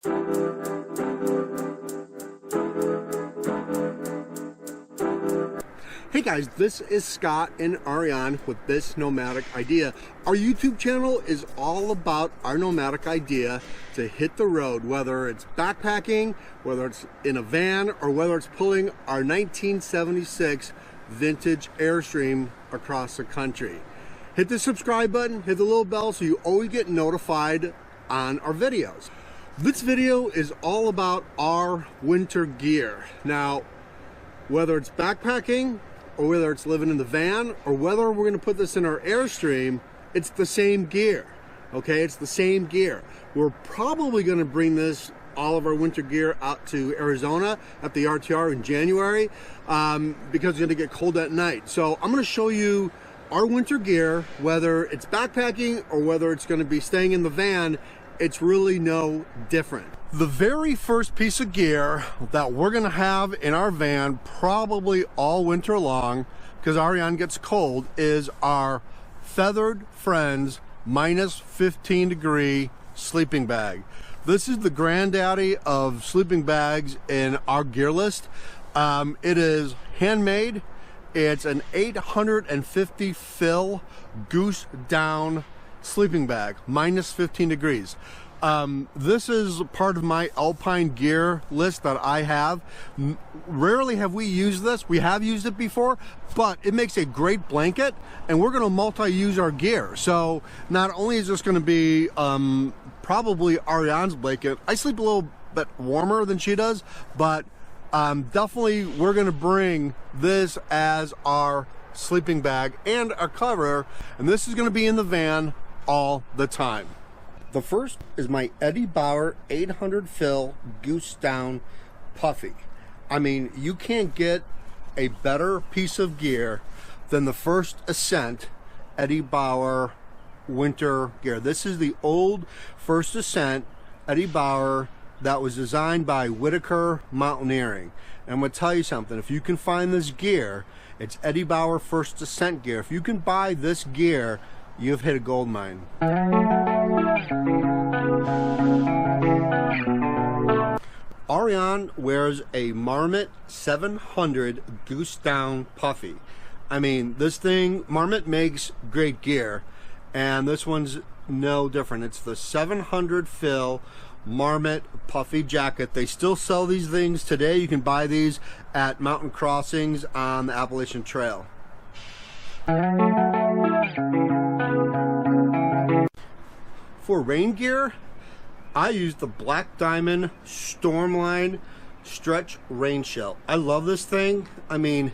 Hey guys, this is Scott and Ariane with This Nomadic Idea. Our YouTube channel is all about our nomadic idea to hit the road, whether it's backpacking, whether it's in a van, or whether it's pulling our 1976 vintage Airstream across the country. Hit the subscribe button, hit the little bell so you always get notified on our videos. This video is all about our winter gear. Now, whether it's backpacking, or whether it's living in the van, or whether we're going to put this in our Airstream, it's the same gear. Okay, it's the same gear. We're probably going to bring all of our winter gear out to Arizona at the RTR in January because it's going to get cold at night. So I'm going to show you our winter gear, whether it's backpacking or whether it's going to be staying in the van. It's really no different. The very first piece of gear that we're gonna have in our van probably all winter long, because Ariane gets cold, is our Feathered Friends -15-degree sleeping bag. This is the granddaddy of sleeping bags in our gear list. It is handmade. It's an 850 fill goose down sleeping bag, -15 degrees. This is part of my alpine gear list that I have. Rarely have we used this. We have used it before, but it makes a great blanket, and we're going to multi-use our gear. So not only is this going to be probably Ariane's blanket, I sleep a little bit warmer than she does, but definitely we're going to bring this as our sleeping bag and our cover, and this is going to be in the van all the time. The first is my Eddie Bauer 800 fill goose down puffy. I mean, you can't get a better piece of gear than the First Ascent Eddie Bauer winter gear. This is the old First Ascent Eddie Bauer that was designed by Whitaker Mountaineering. And I'm going to tell you something, if you can find this gear, it's Eddie Bauer First Ascent gear. If you can buy this gear, you've hit a gold mine. Ariane wears a Marmot 700 goose down puffy. I mean, this thing, Marmot makes great gear, and this one's no different. It's the 700 fill Marmot puffy jacket. They still sell these things today. You can buy these at mountain crossings on the Appalachian Trail. For rain gear, I use the Black Diamond StormLine stretch rain shell. I love this thing. I mean,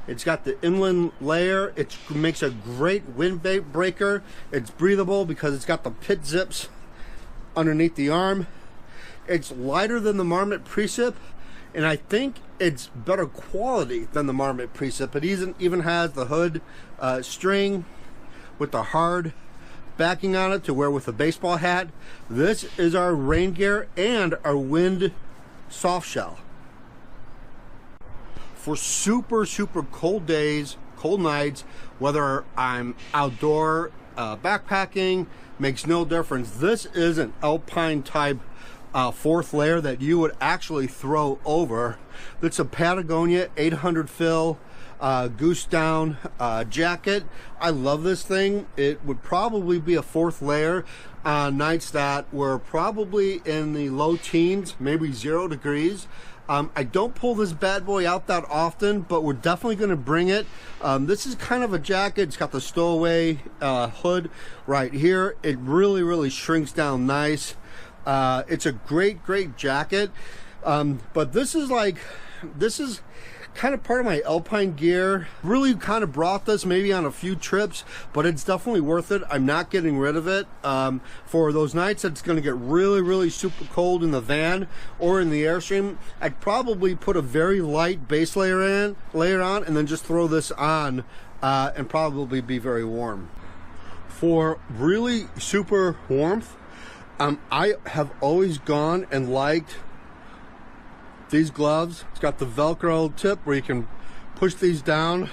it's got the inland layer. It makes a great wind breaker. It's breathable because it's got the pit zips underneath the arm. It's lighter than the Marmot Precip, and I think it's better quality than the Marmot Precip. It even has the hood string with the hard backing on it to wear with a baseball hat. This is our rain gear and our wind soft shell. For super cold days, cold nights, whether I'm outdoor backpacking, makes no difference. This is an alpine type fourth layer that you would actually throw over. It's a Patagonia 800 fill goose down jacket. I love this thing. It would probably be a fourth layer on nights that were probably in the low teens, maybe 0 degrees. I don't pull this bad boy out that often, but we're definitely going to bring it. This is kind of a jacket. It's got the stowaway hood right here. It really shrinks down nice. It's a great jacket. But this is kind of part of my alpine gear. Really kind of brought this maybe on a few trips, but it's definitely worth it. I'm not getting rid of it. For those nights that's going to get really super cold in the van or in the Airstream, I'd probably put a very light base layer on and then just throw this on and probably be very warm. For really super warmth, I have always gone and liked these gloves. It's got the Velcro tip where you can push these down.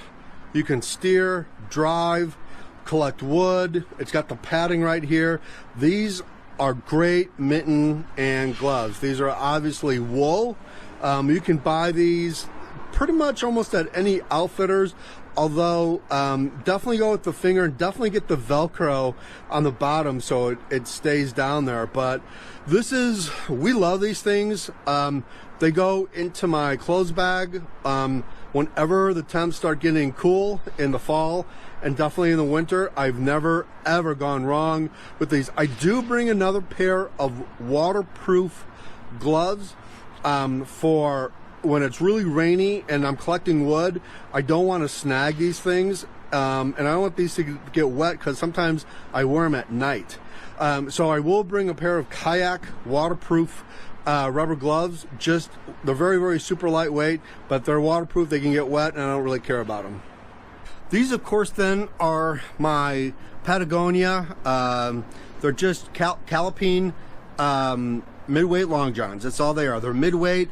You can steer, drive, collect wood. It's got the padding right here. These are great mitten and gloves. These are obviously wool. You can buy these pretty much almost at any outfitters, although definitely go with the finger and definitely get the Velcro on the bottom so it stays down there. But we love these things. They go into my clothes bag whenever the temps start getting cool in the fall, and definitely in the winter. I've never ever gone wrong with these. I do bring another pair of waterproof gloves for when it's really rainy and I'm collecting wood. I don't want to snag these things, and I don't want these to get wet because sometimes I wear them at night. So I will bring a pair of kayak waterproof rubber gloves. They're very, very super lightweight, but they're waterproof. They can get wet, and I don't really care about them. These, of course, then are my Patagonia. They're just Calipine midweight long johns. That's all they are. They're midweight.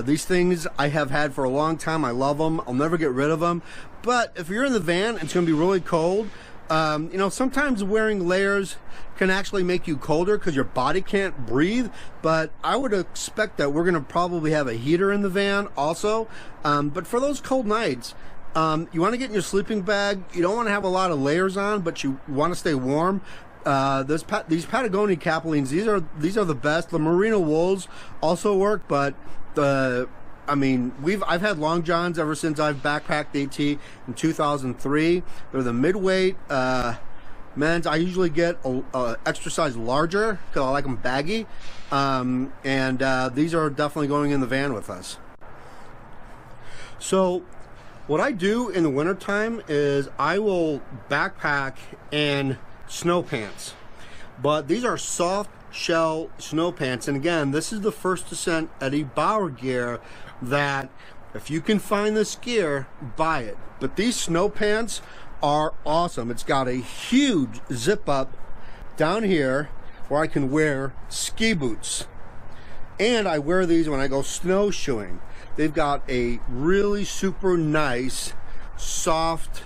These things I have had for a long time. I love them. I'll never get rid of them. But if you're in the van, it's going to be really cold. You know, sometimes wearing layers can actually make you colder because your body can't breathe. But I would expect that we're going to probably have a heater in the van also. But for those cold nights, you want to get in your sleeping bag. You don't want to have a lot of layers on, but you want to stay warm. These Patagonia capulines, these are the best. The merino wools also work, but I've had long johns ever since I've backpacked AT in 2003. They're the midweight men's. I usually get a extra size larger because I like them baggy, and these are definitely going in the van with us. So what I do in the wintertime is I will backpack in snow pants, but these are soft shell snow pants. And again, this is the First Ascent Eddie Bauer gear that if you can find this gear, buy it. But these snow pants are awesome. It's got a huge zip up down here where I can wear ski boots, and I wear these when I go snowshoeing. They've got a really super nice soft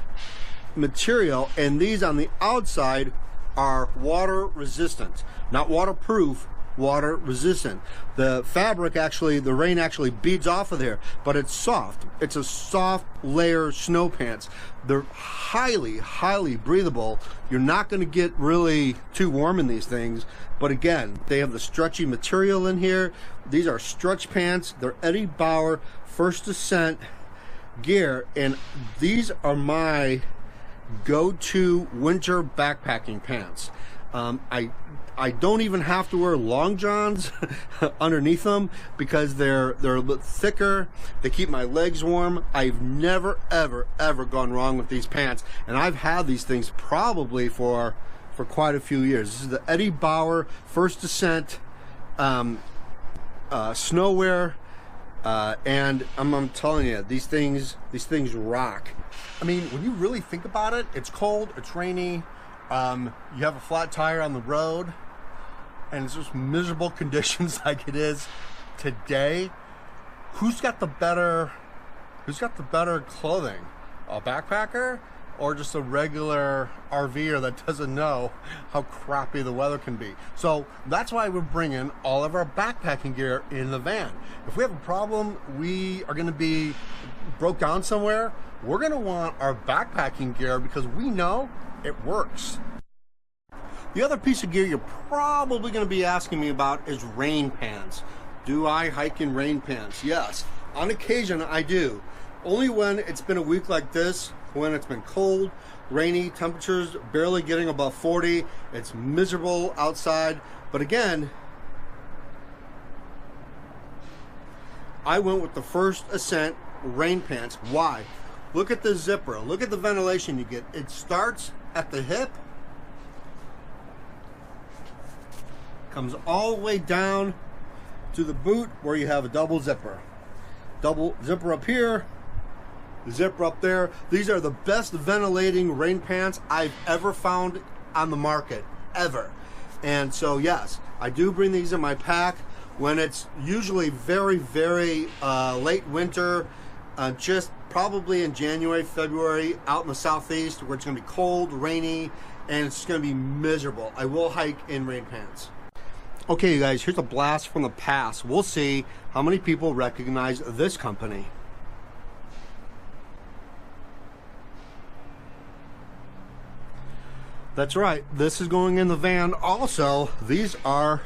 material, and these on the outside are water resistant, not waterproof, water resistant. The fabric actually, the rain actually beads off of there, but it's soft. It's a soft layer snow pants. They're highly breathable. You're not going to get really too warm in these things, but again, they have the stretchy material in here. These are stretch pants. They're Eddie Bauer First Ascent gear, and these are my go-to winter backpacking pants. I don't even have to wear long johns underneath them because they're a bit thicker. They keep my legs warm. I've never ever gone wrong with these pants, and I've had these things probably for quite a few years. This is the Eddie Bauer First Ascent snowwear, and I'm telling you, these things rock. I mean, when you really think about it, it's cold, it's rainy, you have a flat tire on the road, and it's just miserable conditions like it is today. Who's got the better clothing? A backpacker or just a regular RVer that doesn't know how crappy the weather can be? So that's why we're bringing all of our backpacking gear in the van. If we have a problem, we are gonna be broke down somewhere, we're gonna want our backpacking gear because we know it works. The other piece of gear you're probably going to be asking me about is rain pants. Do I hike in rain pants? Yes, on occasion I do. Only when it's been a week like this, when it's been cold, rainy, temperatures barely getting above 40, it's miserable outside. But again, I went with the First Ascent rain pants. Why? Look at the zipper. Look at the ventilation you get. It starts at the hip, comes all the way down to the boot where you have a double zipper. Double zipper up here, zipper up there. These are the best ventilating rain pants I've ever found on the market, ever. And so yes, I do bring these in my pack when it's usually very late winter, just probably in January, February, out in the southeast where it's going to be cold, rainy, and it's going to be miserable. I will hike in rain pants. Okay, you guys, here's a blast from the past. We'll see how many people recognize this company. That's right, this is going in the van. Also, these are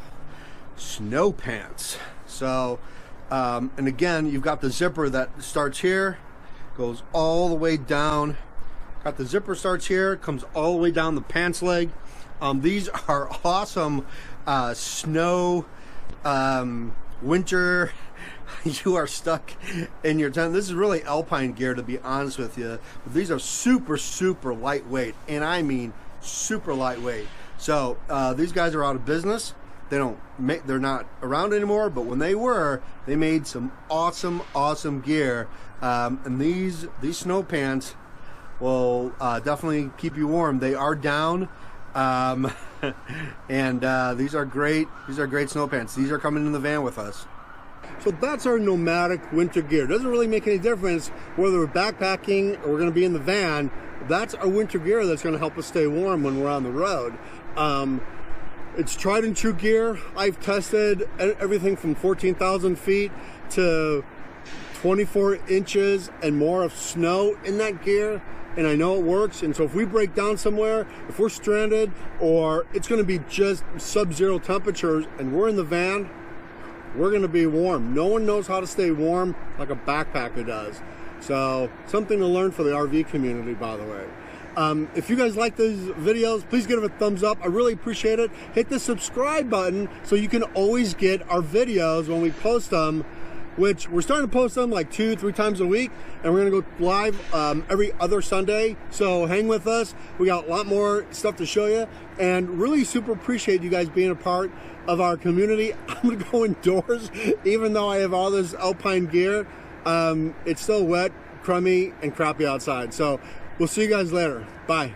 snow pants. So, and again, you've got the zipper that starts here, goes all the way down. Got the zipper starts here, comes all the way down the pants leg. These are awesome snow, winter. You are stuck in your tent. This is really alpine gear, to be honest with you. But these are super, super lightweight, and I mean super lightweight. So these guys are out of business. They're not around anymore, but when they were, they made some awesome, awesome gear. And these snow pants will definitely keep you warm. They are down. And these are great snow pants. These are coming in the van with us. So that's our Nomadic winter gear. Doesn't really make any difference whether we're backpacking or we're going to be in the van. That's our winter gear that's going to help us stay warm when we're on the road. It's tried and true gear. I've tested everything from 14,000 feet to 24 inches and more of snow in that gear, and I know it works. And so if we break down somewhere, if we're stranded, or it's going to be just sub-zero temperatures and we're in the van, we're going to be warm. No one knows how to stay warm like a backpacker does. So something to learn for the RV community, by the way. If you guys like these videos, please give it a thumbs up. I really appreciate it. Hit the subscribe button so you can always get our videos when we post them, which we're starting to post them like 2-3 times a week, and we're gonna go live every other Sunday. So hang with us. We got a lot more stuff to show you, and really super appreciate you guys being a part of our community. I'm gonna go indoors, even though I have all this alpine gear. It's still wet, crummy, and crappy outside. So we'll see you guys later. Bye.